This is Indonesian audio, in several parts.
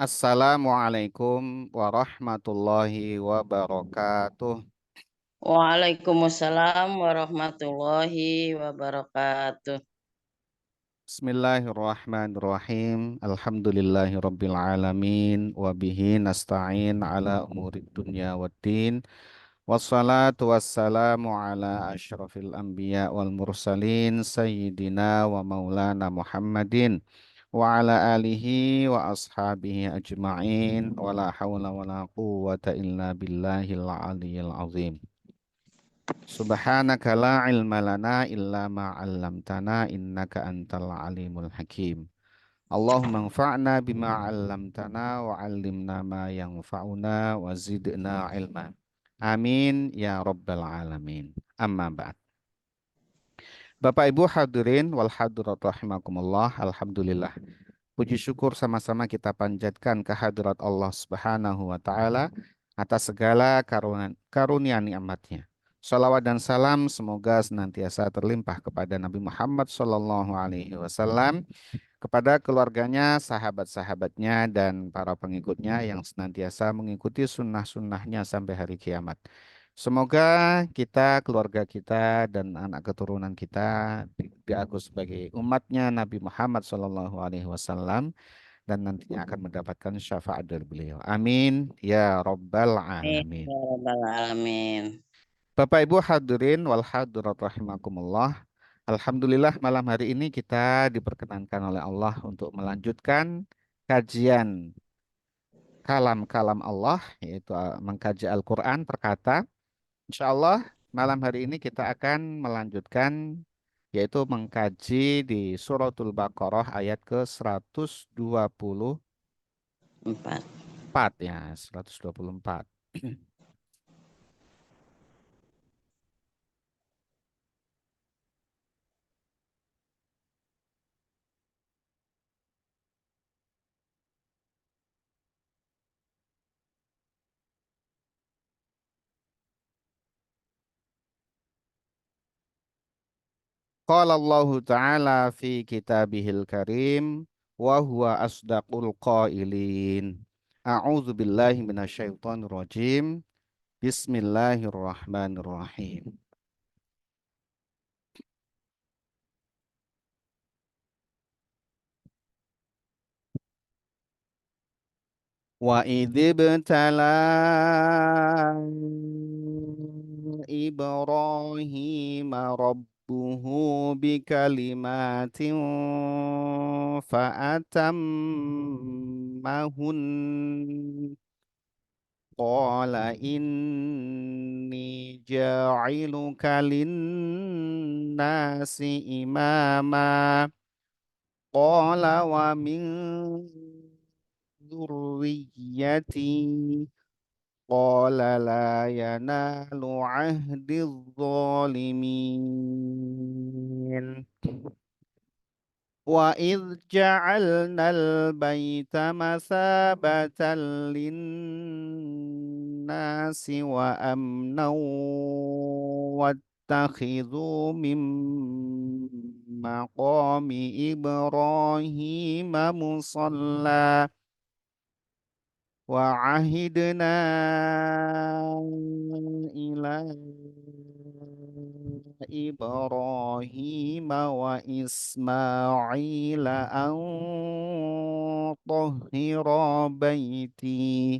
Assalamualaikum warahmatullahi wabarakatuh. Waalaikumsalam warahmatullahi wabarakatuh. Bismillahirrahmanirrahim. Alhamdulillahirabbil alamin wa bihi nasta'in ala umurid dunya waddin. Wassalatu wassalamu ala asyrafil anbiya wal mursalin sayyidina wa maulana Muhammadin wa ala alihi wa ashabihi ajma'in wa la hawla wa la quwwata illa billahil aliyyil azim. Subhanaka la ilma lana illa ma 'allamtana innaka antal alimul hakim. Allahumma anfa'na bima 'allamtana wa 'allimna ma yanfa'una wa zidna ilma. Amin ya rabbal alamin. Amma ba'd. Bapak Ibu hadirin wal hadirat rahimakumullah. Alhamdulillah. Puji syukur sama-sama kita panjatkan kehadirat Allah Subhanahu wa taala atas segala karunia nikmatnya. Salawat dan salam semoga senantiasa terlimpah kepada Nabi Muhammad Sallallahu Alaihi Wasallam, kepada keluarganya, sahabat-sahabatnya, dan para pengikutnya yang senantiasa mengikuti sunnah-sunnahnya sampai hari kiamat. Semoga kita, keluarga kita, dan anak keturunan kita diaku sebagai umatnya Nabi Muhammad Sallallahu Alaihi Wasallam dan nantinya akan mendapatkan syafaat dari beliau. Amin ya Rabbal Amin Alamin. ya rabbal alamin. Bapak Ibu hadirin wal hadirat rahimakumullah. Alhamdulillah malam hari ini kita diperkenankan oleh Allah untuk melanjutkan kajian kalam-kalam Allah, yaitu mengkaji Al-Quran per kata. Insya Allah malam hari ini kita akan melanjutkan, yaitu mengkaji di Suratul Baqarah ayat ke 124 Empat. ya, 124. Qala Allahu Ta'ala fi kitabihil karim wa huwa asdaqul qailin. A'udzu billahi minasyaitonir rajim. Bismillahirrahmanirrahim. Wa idzibtala Ibrahim rabbuhu bikalimatin fa'atammahun qala inni ja'iluka linnasi imama qala wa min dzurriyyati qala la yanalu ahdiz zalimin. Wa idh ja'alnal baita masabatan linnasi wa amnan wattakhidhu min maqami Ibrahim musalla wa ahidna ila Ibrahim wa Ismail an tahhira baiti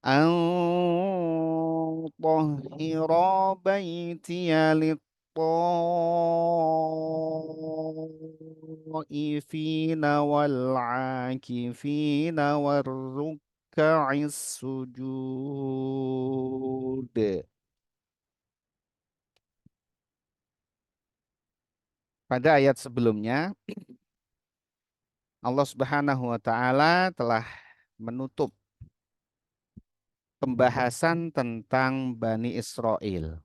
an tahhira baiti lit-taifina wal-akifina war-ruk'is sujud. Pada ayat sebelumnya, Allah Subhanahu wa taala telah menutup pembahasan tentang Bani Israel.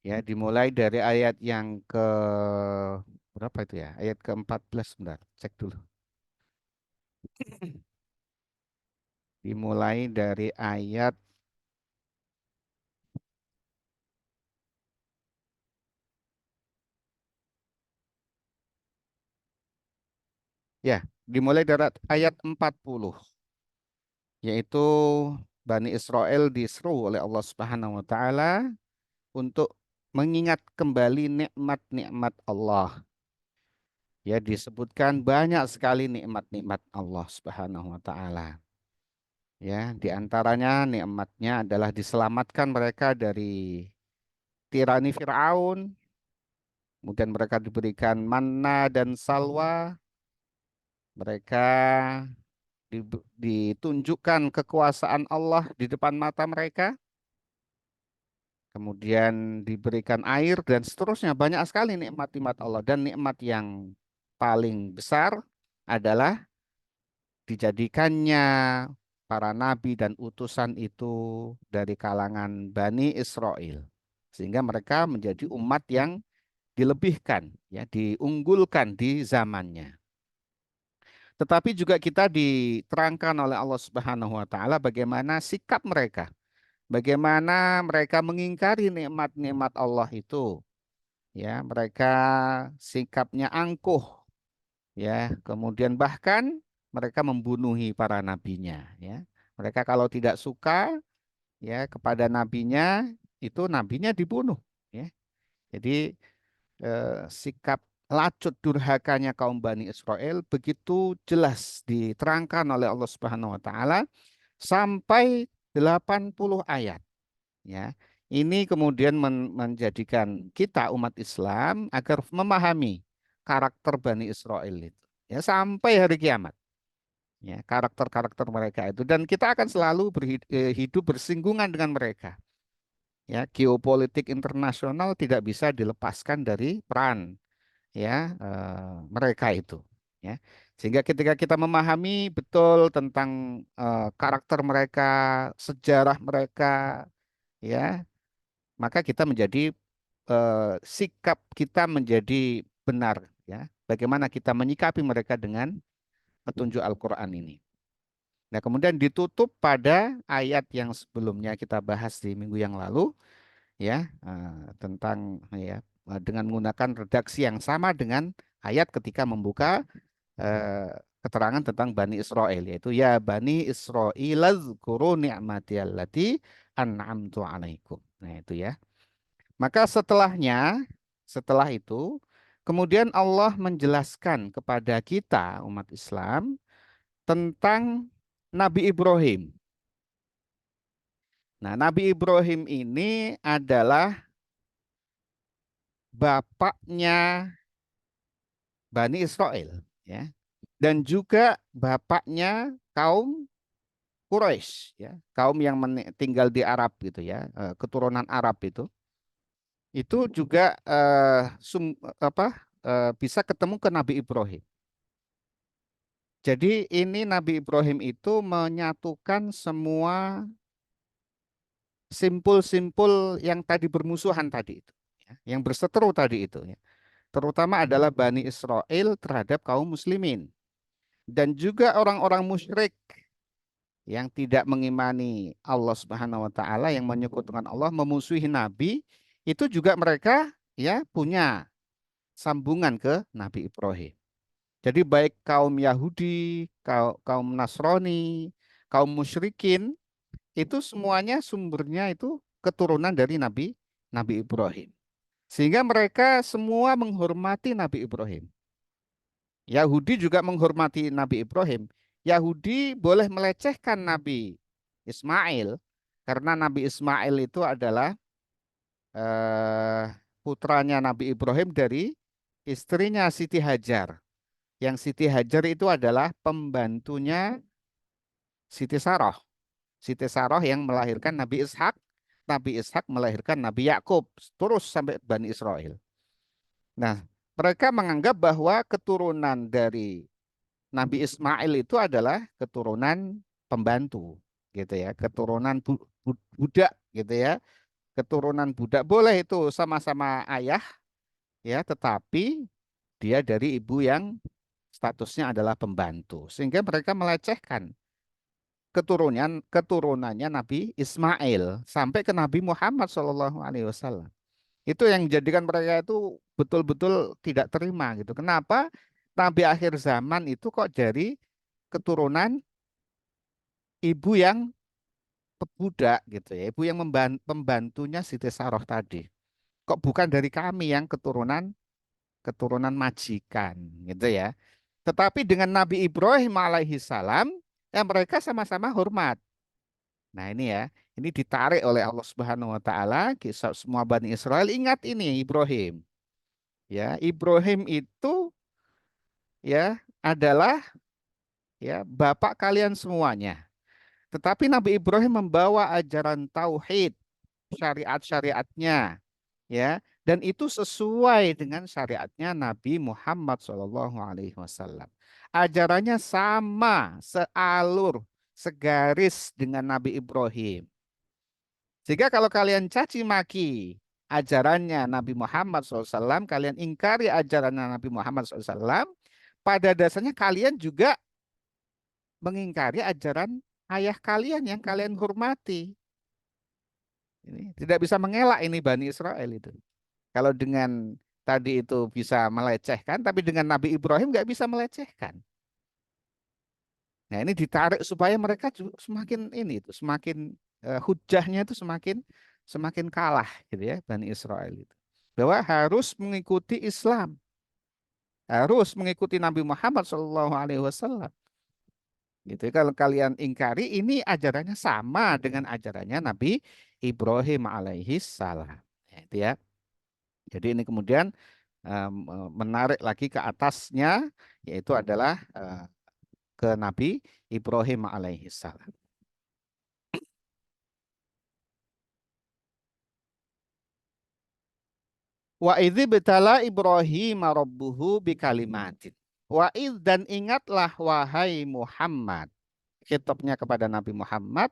Ya, dimulai dari ayat yang ke berapa itu ya? Ayat ke-14, bentar, cek dulu. Dimulai dari ayat ya, Dimulai dari ayat 40, yaitu Bani Israel diseru oleh Allah Subhanahu wa taala untuk mengingat kembali nikmat-nikmat Allah. Ya, disebutkan banyak sekali nikmat-nikmat Allah Subhanahu wa taala. Ya, di antaranya nikmatnya adalah diselamatkan mereka dari tirani Firaun, kemudian mereka diberikan manna dan salwa, mereka ditunjukkan kekuasaan Allah di depan mata mereka, kemudian diberikan air dan seterusnya. Banyak sekali nikmat-nikmat Allah, dan nikmat yang paling besar adalah dijadikannya para nabi dan utusan itu dari kalangan Bani Israel, sehingga mereka menjadi umat yang dilebihkan, ya, diunggulkan di zamannya. Tetapi juga kita diterangkan oleh Allah Subhanahu wa taala bagaimana sikap mereka, bagaimana mereka mengingkari nikmat-nikmat Allah itu. Ya, mereka sikapnya angkuh, ya. Kemudian bahkan mereka membunuhi para nabinya, ya. Mereka kalau tidak suka, ya, kepada nabinya, itu nabinya dibunuh, ya. Jadi sikap lacut durhakanya kaum Bani Israel begitu jelas diterangkan oleh Allah Subhanahu wa taala sampai 80 ayat, ya. Ini kemudian menjadikan kita umat Islam agar memahami karakter Bani Israel itu, ya, sampai hari kiamat, ya, karakter-karakter mereka itu, dan kita akan selalu hidup bersinggungan dengan mereka. Ya, geopolitik internasional tidak bisa dilepaskan dari peran, ya, mereka itu, ya. Sehingga ketika kita memahami betul tentang karakter mereka, sejarah mereka, ya, maka kita menjadi sikap kita menjadi benar, ya. Bagaimana kita menyikapi mereka dengan petunjuk Al-Qur'an ini. Nah, kemudian ditutup pada ayat yang sebelumnya kita bahas di minggu yang lalu, ya, tentang, ya, dengan menggunakan redaksi yang sama dengan ayat ketika membuka eh, keterangan tentang Bani Israel, yaitu ya Bani Israil azkuru ni'mati allati an'amtu alaikum. Nah, itu ya. Maka setelah itu kemudian Allah menjelaskan kepada kita umat Islam tentang Nabi Ibrahim. Nah, Nabi Ibrahim ini adalah bapaknya Bani Israel, ya, dan juga bapaknya kaum Quraisy, ya, kaum yang tinggal di Arab gitu, ya, keturunan Arab itu juga bisa ketemu ke Nabi Ibrahim. Jadi ini Nabi Ibrahim itu menyatukan semua simpul-simpul yang tadi bermusuhan tadi itu, ya, yang berseteru tadi itu, ya. Terutama adalah Bani Israel terhadap kaum muslimin dan juga orang-orang musyrik yang tidak mengimani Allah Subhanahu wa taala, yang menyekutukan Allah, memusuhi nabi, itu juga mereka, ya, punya sambungan ke Nabi Ibrahim. Jadi baik kaum Yahudi, kaum Nasrani, kaum musyrikin, itu semuanya sumbernya itu keturunan dari Nabi Nabi Ibrahim. Sehingga mereka semua menghormati Nabi Ibrahim. Yahudi juga menghormati Nabi Ibrahim. Yahudi boleh melecehkan Nabi Ismail karena Nabi Ismail itu adalah eh, putranya Nabi Ibrahim dari istrinya Siti Hajar. Yang Siti Hajar itu adalah pembantunya Siti Saroh. Siti Saroh yang melahirkan Nabi Ishak. Nabi Ishak melahirkan Nabi Yakub, terus sampai Bani Israel. Nah, mereka menganggap bahwa keturunan dari Nabi Ismail itu adalah keturunan pembantu, gitu ya, keturunan budak, gitu ya, keturunan budak. Boleh itu sama-sama ayah, ya, tetapi dia dari ibu yang statusnya adalah pembantu, sehingga mereka melecehkan keturunannya Nabi Ismail sampai ke Nabi Muhammad SAW. Itu yang menjadikan mereka itu betul-betul tidak terima gitu. Kenapa? Nabi akhir zaman itu kok dari keturunan ibu yang pemuda gitu ya, ibu yang pembantunya Siti Saroh tadi. Kok bukan dari kami yang keturunan keturunan majikan gitu ya. Tetapi dengan Nabi Ibrahim alaihi salam, ya mereka sama-sama hormat. Nah ini ya, ini ditarik oleh Allah Subhanahu Wa Taala, kisah semua Bani Israel ingat ini Ibrahim. Ya, Ibrahim itu ya adalah ya bapak kalian semuanya. Tetapi Nabi Ibrahim membawa ajaran tauhid, syariat-syariatnya, ya, dan itu sesuai dengan syariatnya Nabi Muhammad SAW. Ajarannya sama, sealur, segaris dengan Nabi Ibrahim. Sehingga kalau kalian caci maki ajarannya Nabi Muhammad SAW, kalian ingkari ajarannya Nabi Muhammad SAW, pada dasarnya kalian juga mengingkari ajaran ayah kalian yang kalian hormati. Ini tidak bisa mengelak ini Bani Israel itu. Kalau dengan tadi itu bisa melecehkan, tapi dengan Nabi Ibrahim nggak bisa melecehkan. Nah ini ditarik supaya mereka semakin ini itu, semakin hujahnya itu semakin semakin kalah gitu ya Bani Israel itu. Bahwa harus mengikuti Islam, harus mengikuti Nabi Muhammad SAW. Gitu. Kalau kalian ingkari, ini ajarannya sama dengan ajarannya Nabi Ibrahim alaihi salam. Itu ya. Jadi ini kemudian menarik lagi ke atasnya, yaitu adalah ke Nabi Ibrahim alaihi salam. Wa idzi betala Ibrahim rabbuhu bikalimatin. Wa idz dan ingatlah wahai Muhammad. Khitabnya kepada Nabi Muhammad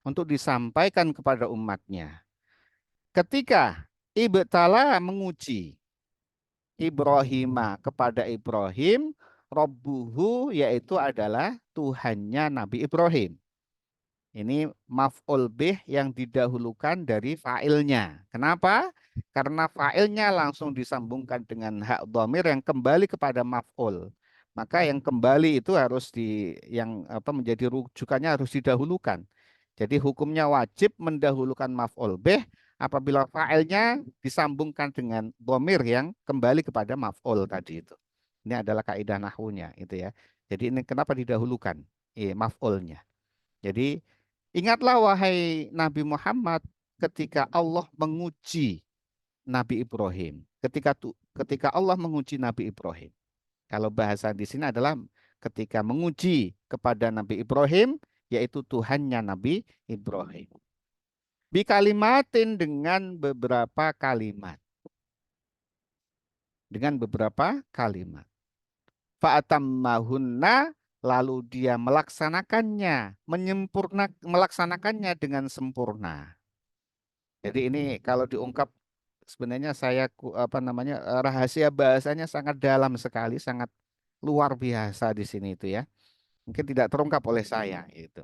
untuk disampaikan kepada umatnya. Ketika ibtala menguji Ibrahim kepada Ibrahim, Rabbuhu yaitu adalah Tuhannya Nabi Ibrahim. Ini maf'ul bih yang didahulukan dari fa'ilnya. Kenapa? Karena fa'ilnya langsung disambungkan dengan hak dhamir yang kembali kepada maf'ul. Maka yang kembali itu harus yang menjadi rujukannya harus didahulukan. Jadi hukumnya wajib mendahulukan maf'ul bih apabila fa'ilnya disambungkan dengan dhamir yang kembali kepada maf'ul tadi itu. Ini adalah kaidah nahwunya itu ya. Jadi ini kenapa didahulukan maf'ulnya. Jadi ingatlah wahai Nabi Muhammad ketika Allah menguji Nabi Ibrahim. Ketika Allah menguji Nabi Ibrahim. Kalau bahasa di sini adalah ketika menguji kepada Nabi Ibrahim, yaitu Tuhannya Nabi Ibrahim. Bikalimatin dengan beberapa kalimat. Dengan beberapa kalimat. Fa'atammahunna lalu dia melaksanakannya, melaksanakannya dengan sempurna. Jadi ini kalau diungkap sebenarnya rahasia bahasanya sangat dalam sekali, sangat luar biasa di sini itu ya. Mungkin tidak terungkap oleh saya itu.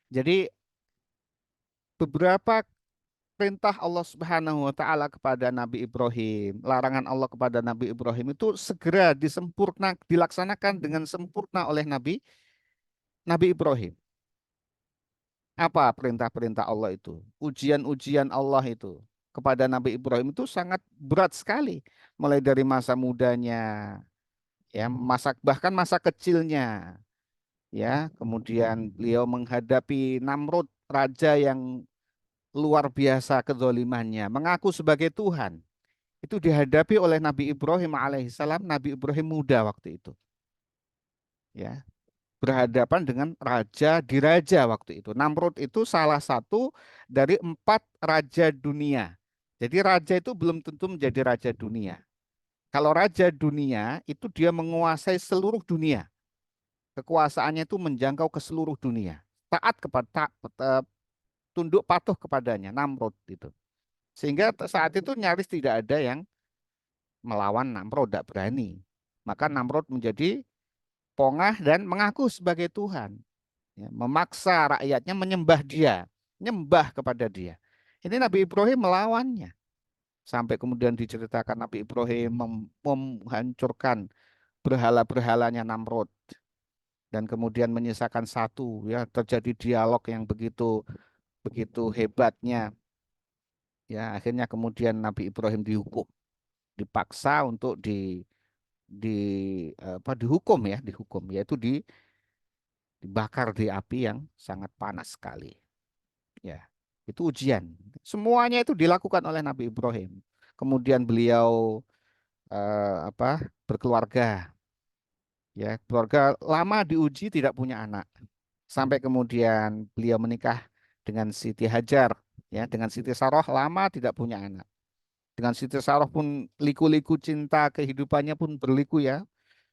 Jadi beberapa perintah Allah Subhanahu wa taala kepada Nabi Ibrahim, larangan Allah kepada Nabi Ibrahim itu segera dilaksanakan dengan sempurna oleh Nabi Ibrahim. Apa perintah-perintah Allah itu? Ujian-ujian Allah itu kepada Nabi Ibrahim itu sangat berat sekali. Mulai dari masa mudanya, ya, bahkan masa kecilnya, ya. Kemudian beliau menghadapi Namrud, raja yang luar biasa kezolimannya, mengaku sebagai Tuhan. Itu dihadapi oleh Nabi Ibrahim alaihissalam. Nabi Ibrahim muda waktu itu. Ya, berhadapan dengan raja diraja waktu itu. Namrud itu salah satu dari 4 raja dunia. Jadi raja itu belum tentu menjadi raja dunia. Kalau raja dunia itu dia menguasai seluruh dunia. Kekuasaannya itu menjangkau ke seluruh dunia. Taat kepada tunduk patuh kepadanya, Namrud itu. Sehingga saat itu nyaris tidak ada yang melawan Namrud, tidak berani. Maka Namrud menjadi pongah dan mengaku sebagai Tuhan. Ya, memaksa rakyatnya menyembah dia, nyembah kepada dia. Ini Nabi Ibrahim melawannya. Sampai kemudian diceritakan Nabi Ibrahim menghancurkan berhala-berhalanya Namrud dan kemudian menyisakan satu, ya, terjadi dialog yang begitu begitu hebatnya, ya, akhirnya kemudian Nabi Ibrahim dihukum, dipaksa untuk di dihukum, ya, dihukum, yaitu dibakar di api yang sangat panas sekali, ya. Itu ujian, semuanya itu dilakukan oleh Nabi Ibrahim. Kemudian beliau berkeluarga, ya, keluarga lama diuji tidak punya anak, sampai kemudian beliau menikah dengan Siti Hajar, ya, dengan Siti Saroh, lama tidak punya anak. Dengan Siti Saroh pun liku-liku cinta kehidupannya pun berliku, ya,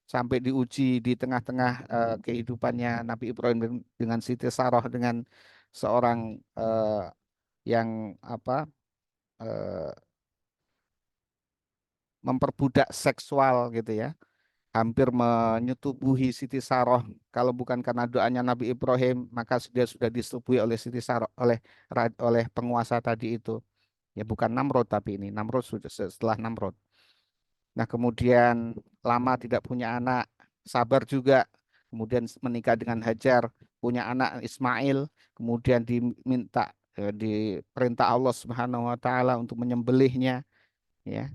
sampai diuji di tengah-tengah kehidupannya Nabi Ibrahim dengan Siti Saroh, dengan seorang yang eh, memperbudak seksual gitu, ya, hampir menyetubuhi Siti Saroh. Kalau bukan karena doanya Nabi Ibrahim, maka dia sudah disetubuhi oleh Siti Saroh, oleh penguasa tadi itu. Ya, bukan Namrud, tapi ini Namrud sudah setelah Namrud. Nah, kemudian lama tidak punya anak, sabar juga. Kemudian menikah dengan Hajar, punya anak Ismail, kemudian diperintah Allah Subhanahu wa taala untuk menyembelihnya, ya.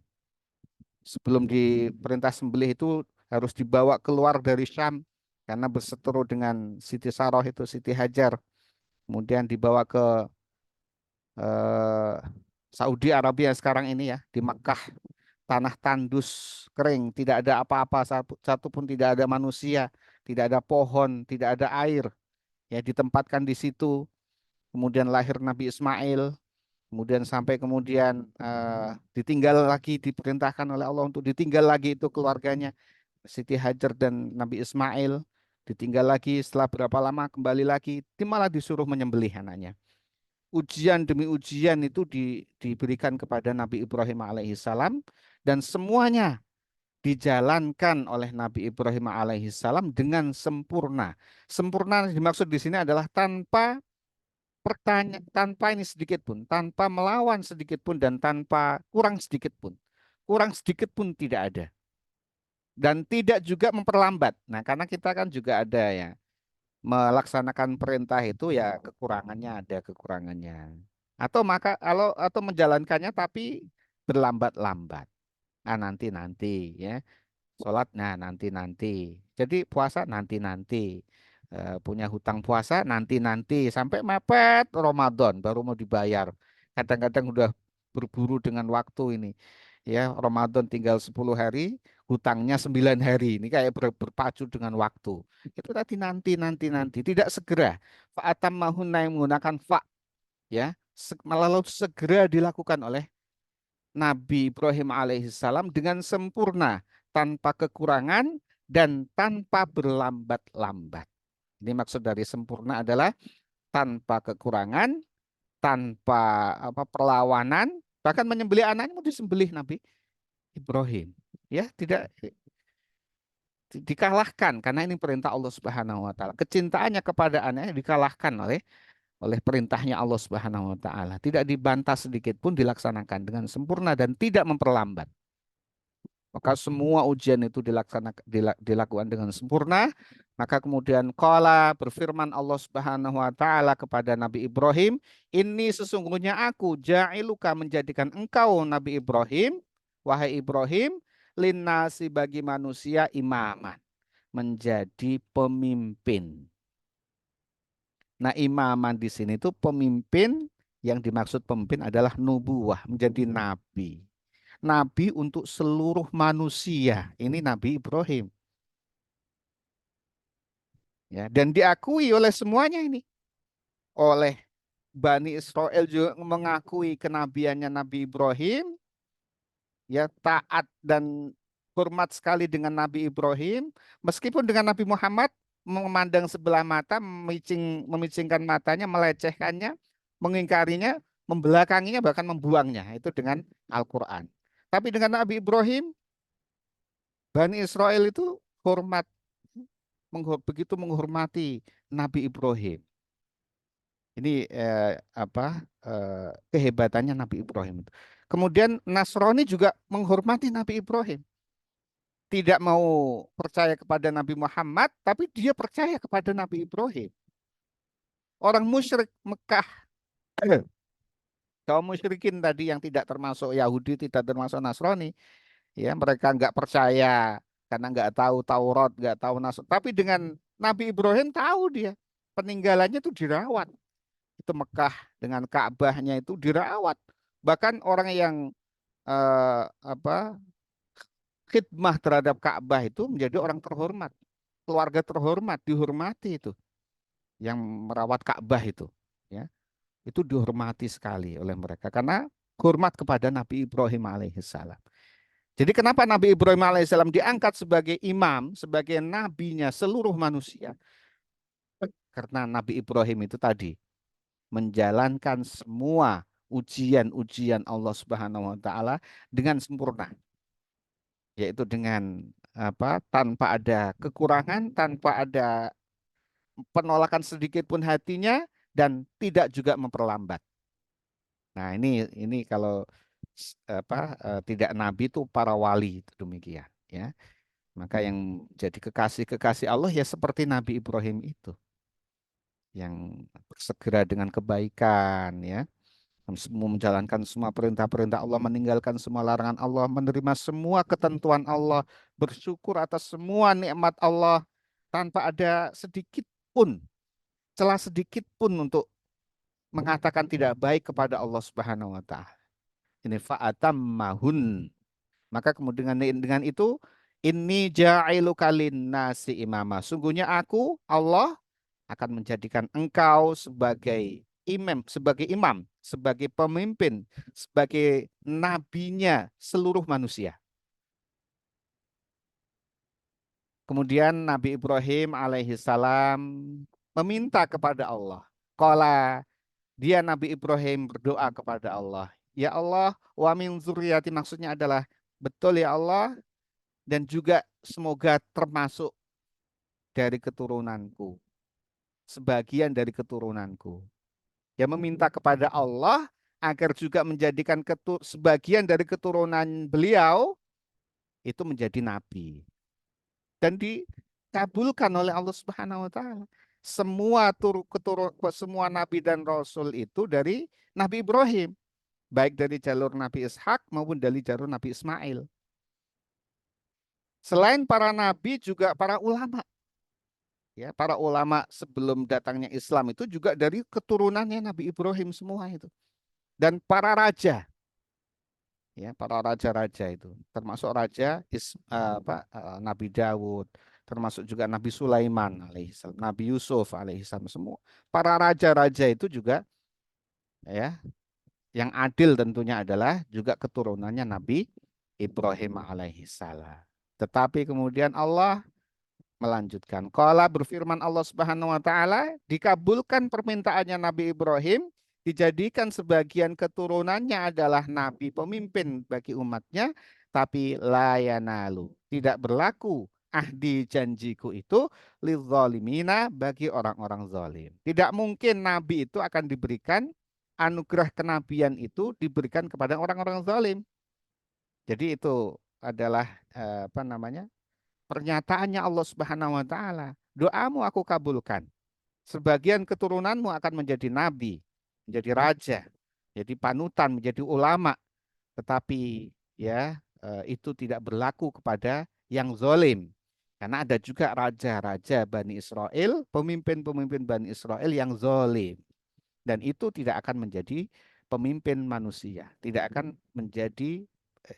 Sebelum diperintah sembelih itu harus dibawa keluar dari Syam karena berseteru dengan Siti Saroh itu, Siti Hajar. Kemudian dibawa ke eh, Saudi Arabia sekarang ini, ya, di Mekah, tanah tandus kering, tidak ada apa-apa, satu pun tidak ada manusia, tidak ada pohon, tidak ada air, ya, ditempatkan di situ. Kemudian lahir Nabi Ismail, kemudian sampai kemudian ditinggal lagi, diperintahkan oleh Allah untuk ditinggal lagi itu keluarganya Siti Hajar dan Nabi Ismail, ditinggal lagi, setelah berapa lama kembali lagi, malah disuruh menyembelih anaknya. Ujian demi ujian itu diberikan kepada Nabi Ibrahim alaihissalam, dan semuanya dijalankan oleh Nabi Ibrahim alaihissalam dengan sempurna. Sempurna yang dimaksud di sini adalah tanpa tanpa ini sedikit pun, tanpa melawan sedikit pun, dan tanpa kurang sedikit pun. Kurang sedikit pun tidak ada. Dan tidak juga memperlambat. Nah, karena kita kan juga ada, ya, melaksanakan perintah itu, ya, kekurangannya, ada kekurangannya. Atau menjalankannya tapi berlambat-lambat. Ah, nanti-nanti, ya. Sholat, nah, nanti-nanti. Jadi puasa nanti-nanti. Punya hutang puasa nanti-nanti. Sampai mepet Ramadan baru mau dibayar. Kadang-kadang udah berburu dengan waktu ini. Ya, Ramadan tinggal 10 hari, hutangnya 9 hari. Ini kayak berpacu dengan waktu. Itu tadi nanti-nanti-nanti. Tidak segera. Fa'atam mahunna yang menggunakan ya. Malah lalu segera dilakukan oleh Nabi Ibrahim alaihissalam dengan sempurna, tanpa kekurangan dan tanpa berlambat-lambat. Ini maksud dari sempurna adalah tanpa kekurangan, tanpa perlawanan, bahkan menyembelih anaknya mau disembelih Nabi Ibrahim. Ya, tidak dikalahkan karena ini perintah Allah Subhanahu wa taala. Kecintaannya kepada anaknya dikalahkan oleh perintahnya Allah Subhanahu wa taala. Tidak dibantah sedikit pun, dilaksanakan dengan sempurna dan tidak memperlambat. Maka semua ujian itu dilakukan dengan sempurna. Maka kemudian qala, berfirman Allah Subhanahu wa taala kepada Nabi Ibrahim, "Ini sesungguhnya aku ja'iluka, menjadikan engkau Nabi Ibrahim, wahai Ibrahim, linnasi, bagi manusia, imaman, menjadi pemimpin." Nah, imaman di sini itu pemimpin, yang dimaksud pemimpin adalah nubuwah, menjadi nabi. Nabi untuk seluruh manusia. Ini Nabi Ibrahim. Ya, dan diakui oleh semuanya ini. Oleh Bani Israel juga mengakui kenabiannya Nabi Ibrahim. Ya, taat dan hormat sekali dengan Nabi Ibrahim. Meskipun dengan Nabi Muhammad memandang sebelah mata, memicingkan matanya, melecehkannya, mengingkarinya, membelakanginya, bahkan membuangnya. Itu dengan Al-Quran. Tapi dengan Nabi Ibrahim, Bani Israel itu hormat, begitu menghormati Nabi Ibrahim. Ini kehebatannya Nabi Ibrahim itu. Kemudian Nasrani juga menghormati Nabi Ibrahim. Tidak mau percaya kepada Nabi Muhammad, tapi dia percaya kepada Nabi Ibrahim. Orang musyrik Mekah, kaum musyrikin tadi yang tidak termasuk Yahudi, tidak termasuk Nasrani, ya mereka nggak percaya karena nggak tahu Taurat, nggak tahu Nasr. Tapi dengan Nabi Ibrahim tahu dia peninggalannya itu dirawat. Itu Mekah dengan Ka'bahnya itu dirawat. Bahkan orang yang apa khidmah terhadap Ka'bah itu menjadi orang terhormat, keluarga terhormat, dihormati itu yang merawat Ka'bah itu, ya. Itu dihormati sekali oleh mereka karena hormat kepada Nabi Ibrahim alaihissalam. Jadi kenapa Nabi Ibrahim alaihissalam diangkat sebagai imam, sebagai nabinya seluruh manusia? Karena Nabi Ibrahim itu tadi menjalankan semua ujian-ujian Allah Subhanahu wa taala dengan sempurna, yaitu dengan apa? Tanpa ada kekurangan, tanpa ada penolakan sedikit pun hatinya dan tidak juga memperlambat. Nah, ini kalau apa tidak nabi itu para wali itu demikian, ya. Maka yang jadi kekasih-kekasih Allah ya seperti Nabi Ibrahim itu yang bersegera dengan kebaikan, ya. Semua menjalankan semua perintah-perintah Allah, meninggalkan semua larangan Allah, menerima semua ketentuan Allah, bersyukur atas semua nikmat Allah tanpa ada sedikit pun, celah sedikit pun untuk mengatakan tidak baik kepada Allah Subhanahu wa taala. Ini fa'atammahun. Maka kemudian dengan itu inni ja'iluka nasi imama. Sungguhnya aku Allah akan menjadikan engkau sebagai imam, sebagai pemimpin, sebagai nabinya seluruh manusia. Kemudian Nabi Ibrahim alaihissalam meminta kepada Allah. Qala, dia Nabi Ibrahim berdoa kepada Allah. Ya Allah, wa min zurriyati, maksudnya adalah betul ya Allah, dan juga semoga termasuk dari keturunanku, sebagian dari keturunanku. Yang meminta kepada Allah agar juga menjadikan sebagian dari keturunan beliau itu menjadi nabi. Dan dikabulkan oleh Allah Subhanahu wa taala. Semua nabi dan rasul itu dari Nabi Ibrahim, baik dari jalur Nabi Ishak maupun dari jalur Nabi Ismail. Selain para nabi juga para ulama. Ya, para ulama sebelum datangnya Islam itu juga dari keturunannya Nabi Ibrahim semua itu. Dan para raja, ya, para raja-raja itu, termasuk Nabi Dawud, termasuk juga Nabi Sulaiman alaihissalam, Nabi Yusuf alaihissalam, semua para raja-raja itu juga, ya, yang adil tentunya adalah juga keturunannya Nabi Ibrahim alaihissalam. Tetapi kemudian Allah melanjutkan. Qala, berfirman Allah Subhanahu wa taala, dikabulkan permintaannya Nabi Ibrahim, dijadikan sebagian keturunannya adalah nabi pemimpin bagi umatnya, tapi la yanalu, tidak berlaku ahdi janjiku itu lidzalimina, bagi orang-orang zalim. Tidak mungkin nabi itu akan diberikan anugerah kenabian itu diberikan kepada orang-orang zalim. Jadi itu adalah apa namanya? Pernyataannya Allah Subhanahu wa taala. Doamu aku kabulkan. Sebagian keturunanmu akan menjadi nabi, menjadi raja, jadi panutan, menjadi ulama. Tetapi ya itu tidak berlaku kepada yang zalim. Karena ada juga raja-raja Bani Israel, pemimpin-pemimpin Bani Israel yang zalim. Dan itu tidak akan menjadi pemimpin manusia, tidak akan menjadi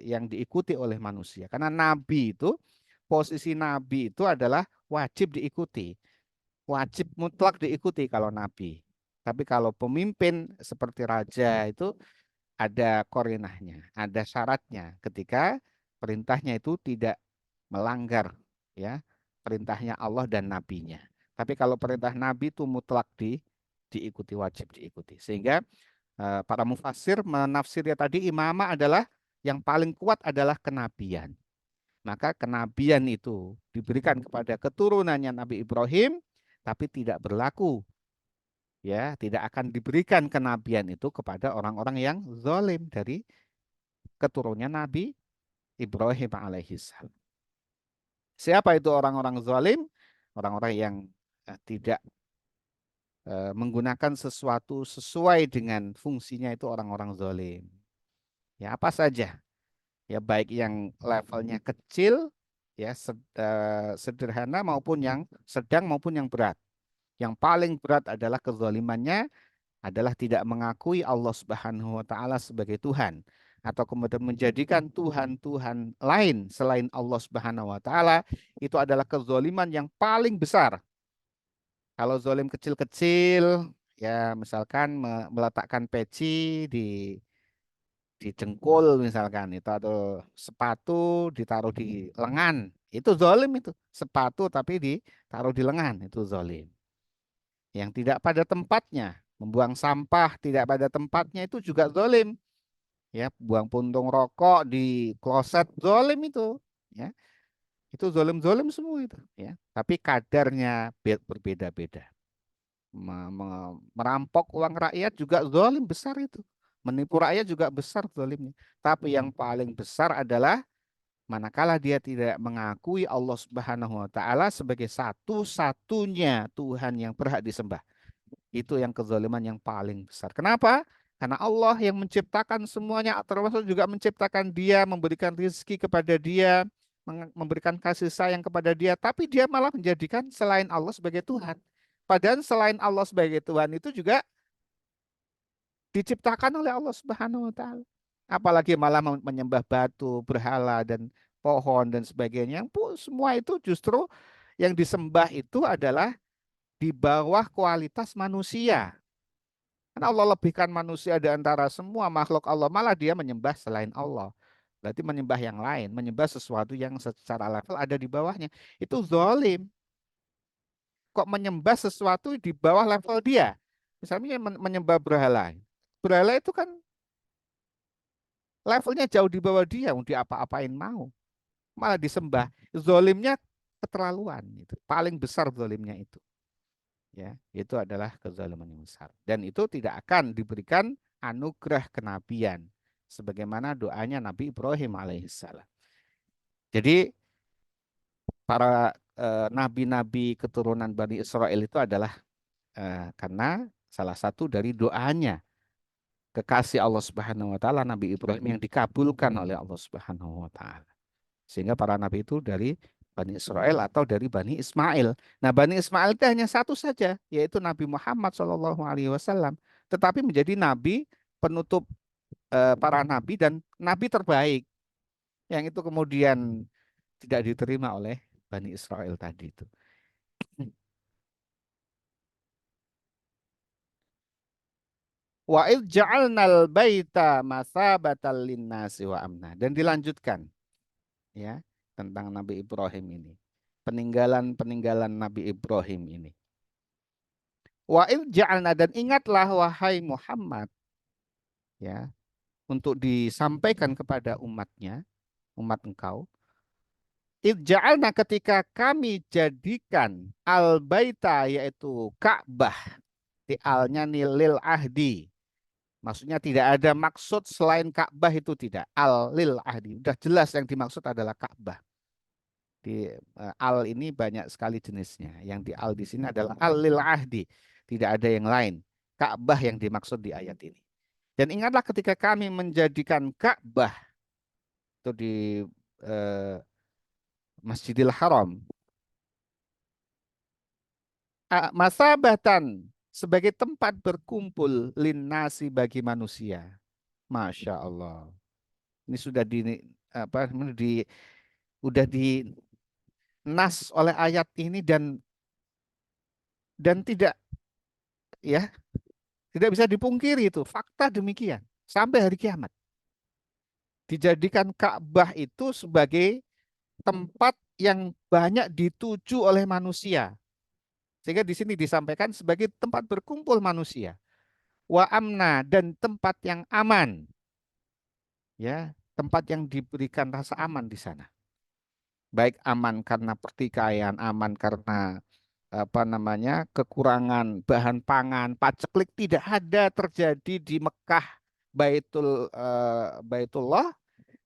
yang diikuti oleh manusia. Karena nabi itu, posisi nabi itu adalah wajib diikuti, wajib mutlak diikuti kalau nabi. Tapi kalau pemimpin seperti raja itu ada korinahnya, ada syaratnya ketika perintahnya itu tidak melanggar, ya, perintahnya Allah dan nabinya. Tapi kalau perintah nabi itu mutlak diikuti, wajib diikuti. Sehingga para mufassir menafsirnya tadi imamah adalah yang paling kuat adalah kenabian. Maka kenabian itu diberikan kepada keturunannya Nabi Ibrahim, tapi tidak berlaku, ya, tidak akan diberikan kenabian itu kepada orang-orang yang zalim dari keturunannya Nabi Ibrahim alaihissalam. Siapa itu orang-orang zalim? Orang-orang yang tidak menggunakan sesuatu sesuai dengan fungsinya, itu orang-orang zalim. Ya, apa saja? Ya, baik yang levelnya kecil, ya sederhana, maupun yang sedang maupun yang berat. Yang paling berat adalah kezalimannya adalah tidak mengakui Allah Subhanahu wa taala sebagai Tuhan, atau kemudian menjadikan Tuhan-Tuhan lain selain Allah Subhanahu wa taala. Itu adalah kezaliman yang paling besar. Kalau zalim kecil-kecil, ya misalkan meletakkan peci di jengkul misalkan itu, atau sepatu ditaruh di lengan, itu zalim itu. Sepatu tapi ditaruh di lengan, itu zalim. Yang tidak pada tempatnya, membuang sampah tidak pada tempatnya, itu juga zalim. Ya, buang puntung rokok di kloset, zalim itu. Ya, itu zalim-zalim semua itu. Ya, tapi kadarnya berbeda-beda. Merampok uang rakyat juga zalim besar itu. Menipu rakyat juga besar zalimnya. Tapi yang paling besar adalah manakala dia tidak mengakui Allah Subhanahu wa taala sebagai satu-satunya Tuhan yang berhak disembah. Itu yang kezaliman yang paling besar. Kenapa? Karena Allah yang menciptakan semuanya, termasuk juga menciptakan dia, memberikan rezeki kepada dia, memberikan kasih sayang kepada dia, tapi dia malah menjadikan selain Allah sebagai Tuhan. Padahal selain Allah sebagai Tuhan itu juga diciptakan oleh Allah Subhanahu wa taala. Apalagi malah menyembah batu, berhala, dan pohon dan sebagainya. Semua itu justru yang disembah itu adalah di bawah kualitas manusia. Karena Allah lebihkan manusia di antara semua makhluk Allah, malah dia menyembah selain Allah. Berarti menyembah yang lain, menyembah sesuatu yang secara level ada di bawahnya. Itu zalim. Kok menyembah sesuatu di bawah level dia? Misalnya menyembah berhala. Berhala itu kan levelnya jauh di bawah dia, mau diapa-apain mau. Malah disembah. Zalimnya keterlaluan. Itu. Paling besar zalimnya itu. Ya, itu adalah kezaliman yang besar, dan itu tidak akan diberikan anugerah kenabian sebagaimana doanya Nabi Ibrahim alaihissalam. Jadi para nabi-nabi keturunan Bani Israel itu adalah karena salah satu dari doanya kekasih Allah Subhanahu wa taala Nabi Ibrahim yang dikabulkan oleh Allah Subhanahu wa taala. Sehingga para nabi itu dari Bani Israel atau dari Bani Ismail. Nah, Bani Ismail itu hanya satu saja, yaitu Nabi Muhammad SAW. Tetapi menjadi nabi penutup para nabi dan nabi terbaik. Yang itu kemudian tidak diterima oleh Bani Israel tadi itu. Wa id ja'alnal baita mathabatal linnasi wa amna. Dan dilanjutkan ya tentang Nabi Ibrahim ini. Peninggalan-peninggalan Nabi Ibrahim ini. Wa id ja'alna, dan ingatlah wahai Muhammad ya, untuk disampaikan kepada umatnya, umat engkau. Id ja'alna, ketika kami jadikan al-baita, yaitu Ka'bah, di alnya nilil ahdi. Maksudnya tidak ada maksud selain Ka'bah, itu tidak. Al lil ahdi. Sudah jelas yang dimaksud adalah Ka'bah. Di al ini banyak sekali jenisnya. Yang di al di sini adalah al lil ahdi. Tidak ada yang lain. Ka'bah yang dimaksud di ayat ini. Dan ingatlah ketika kami menjadikan Ka'bah itu di eh, Masjidil Haram masabatan, sebagai tempat berkumpul linnasi, bagi manusia. Masya Allah. Ini sudah apa di udah di nas oleh ayat ini, dan tidak ya tidak bisa dipungkiri, itu fakta demikian sampai hari kiamat. Dijadikan Ka'bah itu sebagai tempat yang banyak dituju oleh manusia. Sehingga di sini disampaikan sebagai tempat berkumpul manusia. Wa amna, dan tempat yang aman. Ya, tempat yang diberikan rasa aman di sana. Baik aman karena pertikaian, aman karena apa namanya, kekurangan bahan pangan, paceklik tidak ada terjadi di Mekah, Baitullah,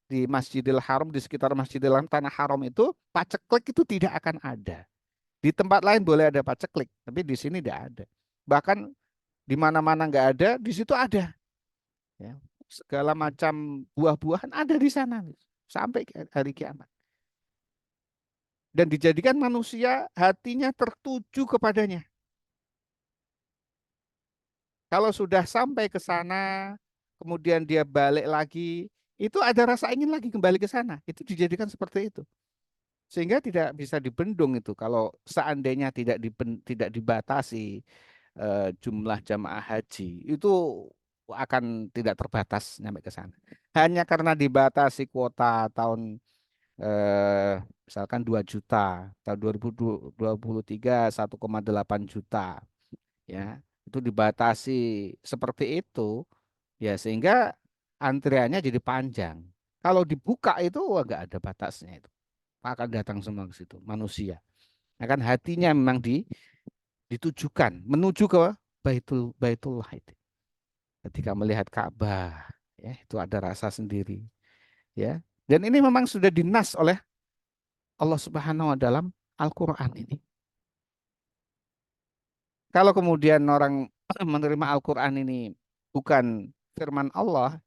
di Masjidil Haram, di sekitar Masjidil Haram, tanah haram itu paceklik itu tidak akan ada. Di tempat lain boleh ada paceklik, tapi di sini tidak ada. Bahkan di mana-mana nggak ada, di situ ada. Ya. Segala macam buah-buahan ada di sana sampai hari kiamat. Dan dijadikan manusia hatinya tertuju kepadanya. Kalau sudah sampai ke sana, kemudian dia balik lagi, itu ada rasa ingin lagi kembali ke sana. Itu dijadikan seperti itu. Sehingga tidak bisa dibendung itu. Kalau seandainya tidak dibatasi jumlah jamaah haji, itu akan tidak terbatas sampai ke sana. Hanya karena dibatasi kuota tahun misalkan 2 juta, tahun 2023 1,8 juta, ya itu dibatasi seperti itu, ya sehingga antriannya jadi panjang. Kalau dibuka itu wah, nggak ada batasnya itu, akan datang semua ke situ manusia. Akan hatinya memang ditujukan menuju ke Baitullah itu. Ketika melihat Ka'bah, ya itu ada rasa sendiri, ya. Dan ini memang sudah dinas oleh Allah Subhanahu wa dalam Al-Qur'an ini. Kalau kemudian orang menerima Al-Qur'an ini bukan firman Allah,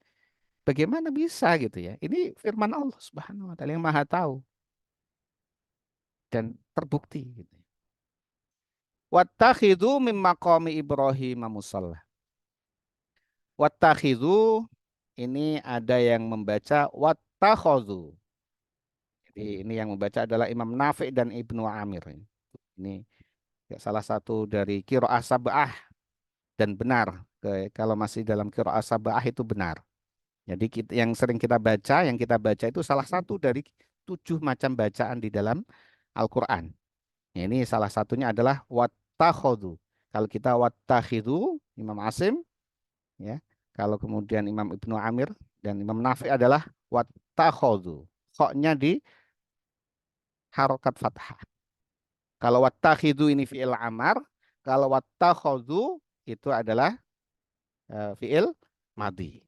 bagaimana bisa gitu ya? Ini firman Allah Subhanahu wa taala yang Maha tahu dan terbukti gitu. Wattakhidhu mim maqami Ibrahim musalla. Wattakhidhu ini ada yang membaca wattakhadhu. Jadi ini yang membaca adalah Imam Nafi' dan Ibnu Amir. Ini ya, salah satu dari qiraah sab'ah dan benar. Kalau masih dalam qiraah sab'ah itu benar. Jadi yang sering kita baca, yang kita baca itu salah satu dari 7 macam bacaan di dalam Al-Quran. Ya, ini salah satunya adalah wattakhadhu. Kalau kita wattakhidhu, Imam Asim, ya. Kalau kemudian Imam Ibnu Amir dan Imam Nafi adalah wattakhadhu. Khoknya di harokat fathah. Kalau wattakhidhu ini fi'il amar, kalau wattakhadhu itu adalah fi'il madhi.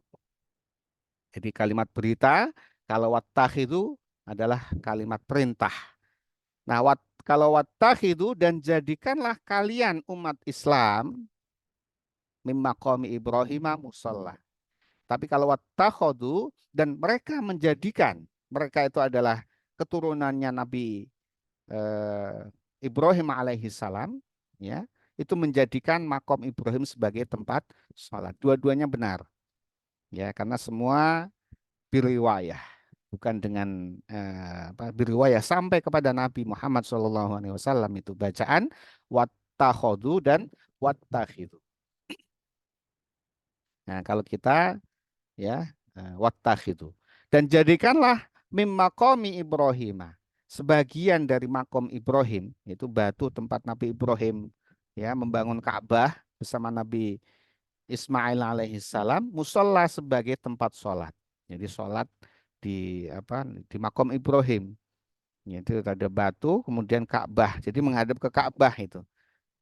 Jadi kalimat berita, kalau wattakhidhu adalah kalimat perintah. Nah, kalau wattakhidhu dan jadikanlah kalian umat Islam mim maqami Ibrahim musalla. Tapi kalau wattakhadhu dan mereka menjadikan, mereka itu adalah keturunannya Nabi eh, Ibrahim alaihi salam, ya, itu menjadikan makom Ibrahim sebagai tempat sholat. Dua-duanya benar, ya, karena semua biriwayah, bukan dengan biriwayah sampai kepada Nabi Muhammad SAW itu bacaan wattakhodu dan wattakhidu. Nah, kalau kita ya wattakhidu dan jadikanlah mim maqami Ibrahim sebagian dari makom Ibrahim itu batu tempat Nabi Ibrahim ya membangun Ka'bah bersama Nabi Ismail alaihissalam musola sebagai tempat sholat. Jadi sholat di di makom Ibrahim. Itu ada batu, kemudian Ka'bah. Jadi menghadap ke Ka'bah itu.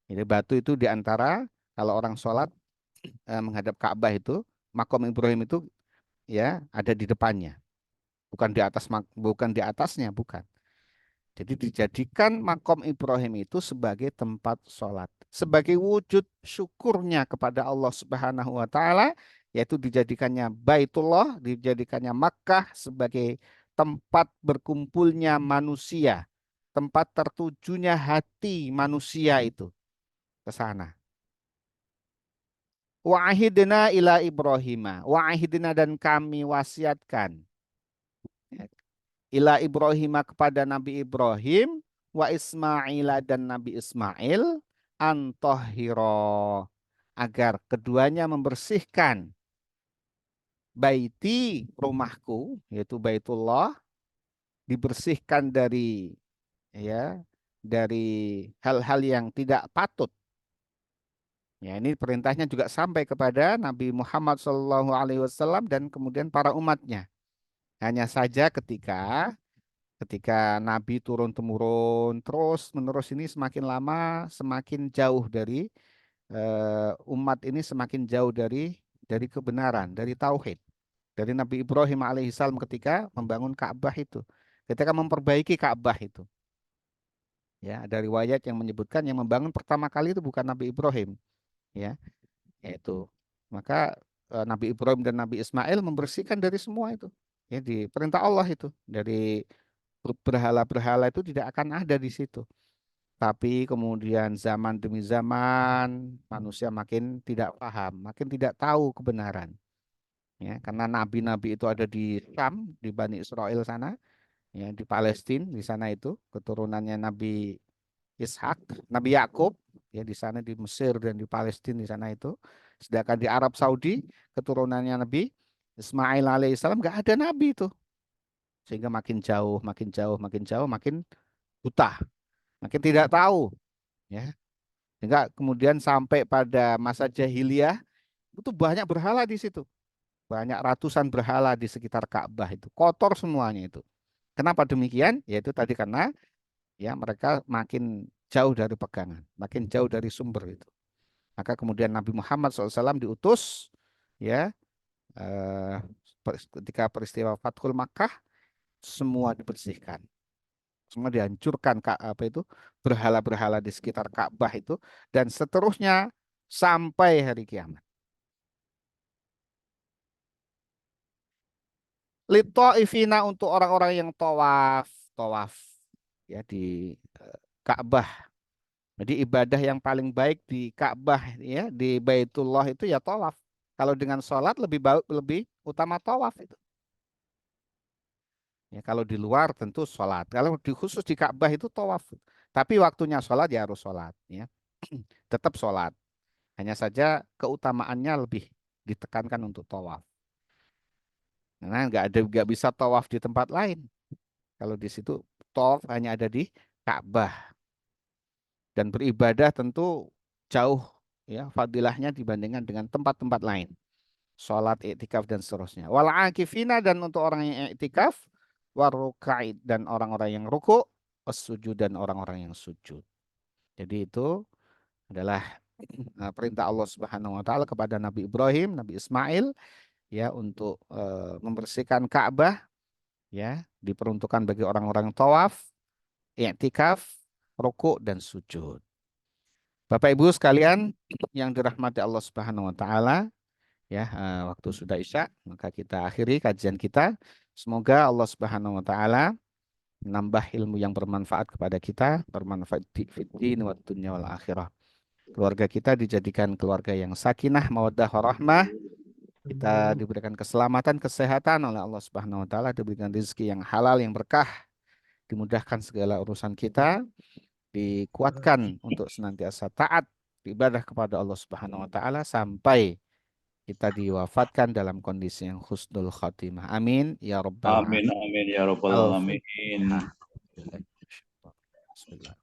Jadi batu itu di antara kalau orang sholat menghadap Ka'bah itu, makom Ibrahim itu ya ada di depannya, bukan di atasnya, bukan. Jadi dijadikan makom Ibrahim itu sebagai tempat sholat. Sebagai wujud syukurnya kepada Allah Subhanahu wa Ta'ala, yaitu dijadikannya Baitullah, dijadikannya Makkah sebagai tempat berkumpulnya manusia, tempat tertujunya hati manusia itu ke sana. Wa'ahidna ila Ibrahim. Wa'ahidna dan kami wasiatkan ila Ibrahim kepada Nabi Ibrahim wa Ismail dan Nabi Ismail antohiro agar keduanya membersihkan baiti rumahku yaitu Baitullah dibersihkan dari ya dari hal-hal yang tidak patut. Ya, ini perintahnya juga sampai kepada Nabi Muhammad SAW dan kemudian para umatnya. Hanya saja ketika Nabi turun temurun terus menerus ini semakin lama semakin jauh dari umat ini semakin jauh dari kebenaran, dari tauhid. dari Nabi Ibrahim alaihissalam ketika membangun Ka'bah itu, ketika memperbaiki Ka'bah itu. Ya, ada riwayat yang menyebutkan yang membangun pertama kali itu bukan Nabi Ibrahim, ya, yaitu maka Nabi Ibrahim dan Nabi Ismail membersihkan dari semua itu. Ya, di perintah Allah itu, dari berhala-berhala itu tidak akan ada di situ. Tapi kemudian zaman demi zaman manusia makin tidak paham, makin tidak tahu kebenaran. Ya, karena nabi-nabi itu ada di Syam, di Bani Israel sana, ya, di Palestina, di sana itu keturunannya Nabi Ishak, Nabi Yakub, ya di sana di Mesir dan di Palestina di sana itu. Sedangkan di Arab Saudi keturunannya Nabi Ismail alaihissalam nggak ada nabi itu. Sehingga makin jauh, makin jauh, makin jauh, makin buta, makin tidak tahu, ya. Sehingga kemudian sampai pada masa jahiliyah itu banyak berhala di situ. Banyak ratusan berhala di sekitar Ka'bah itu. Kotor semuanya itu. Kenapa demikian? Yaitu tadi karena ya mereka makin jauh dari pegangan, makin jauh dari sumber itu. Maka kemudian Nabi Muhammad SAW diutus ya eh, ketika peristiwa Fathul Makkah semua dibersihkan. Semua dihancurkan apa itu berhala-berhala di sekitar Ka'bah itu dan seterusnya sampai hari kiamat. Litaifina untuk orang-orang yang tawaf, tawaf ya di Ka'bah. Jadi ibadah yang paling baik di Ka'bah ya di Baitullah itu ya tawaf. Kalau dengan sholat lebih utama tawaf itu. Ya, kalau di luar tentu sholat. Kalau khusus di Ka'bah itu tawaf. Tapi waktunya sholat ya harus sholat. Ya. Tetap sholat. Hanya saja keutamaannya lebih ditekankan untuk tawaf. Karena nggak bisa tawaf di tempat lain. Kalau di situ tawaf hanya ada di Ka'bah. Dan beribadah tentu jauh ya fadilahnya dibandingkan dengan tempat-tempat lain. Sholat, iktikaf dan seterusnya. Wal akifina dan untuk orang yang iktikaf, warukai dan orang-orang yang ruku, sujud dan orang-orang yang sujud. Jadi itu adalah perintah Allah Subhanahu wa taala kepada Nabi Ibrahim, Nabi Ismail ya untuk membersihkan Ka'bah ya, diperuntukkan bagi orang-orang tawaf, i'tikaf, ruku dan sujud. Bapak Ibu sekalian yang dirahmati Allah Subhanahu wa taala, ya, waktu sudah Isya, maka kita akhiri kajian kita. Semoga Allah Subhanahu wa taala menambah ilmu yang bermanfaat kepada kita, bermanfaat di fiddin wa dunya wal akhirah. Keluarga kita dijadikan keluarga yang sakinah, mawaddah, warahmah. Kita diberikan keselamatan, kesehatan oleh Allah Subhanahu wa taala, diberikan rezeki yang halal, yang berkah, dimudahkan segala urusan kita, dikuatkan untuk senantiasa taat ibadah kepada Allah Subhanahu wa taala sampai kita diwafatkan dalam kondisi yang husnul khatimah. Amin ya rabbal alamin. Amin amin ya rabbal alamin. Bismillah.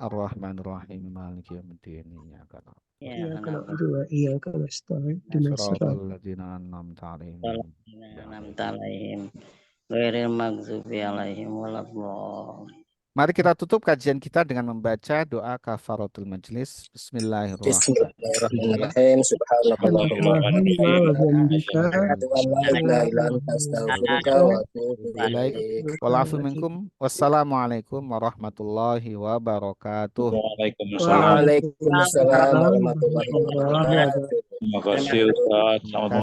Ar-Rahmanir-Rahim Maliki yaumiddin. إياك نعبد وإياك نستعين اهدنا الصراط Ladzina an'amta 'alaihim. An'amta 'alaihim ghairil maghdubi 'alaihim waladdallin. Mari kita tutup kajian kita dengan membaca doa kafaratul majlis. Bismillahirrahmanirrahim. Bismillahirrahmanirrahim. Subhanakallahumma wa bihamdika asyhadu an la ilaha illa anta astaghfiruka wa atubu ilaik. Walafu minkum. Wassalamualaikum warahmatullahi wabarakatuh. Waalaikumsalam. Waalaikumsalam warahmatullahi wabarakatuh. Terima kasih Ustaz. Selamat malam.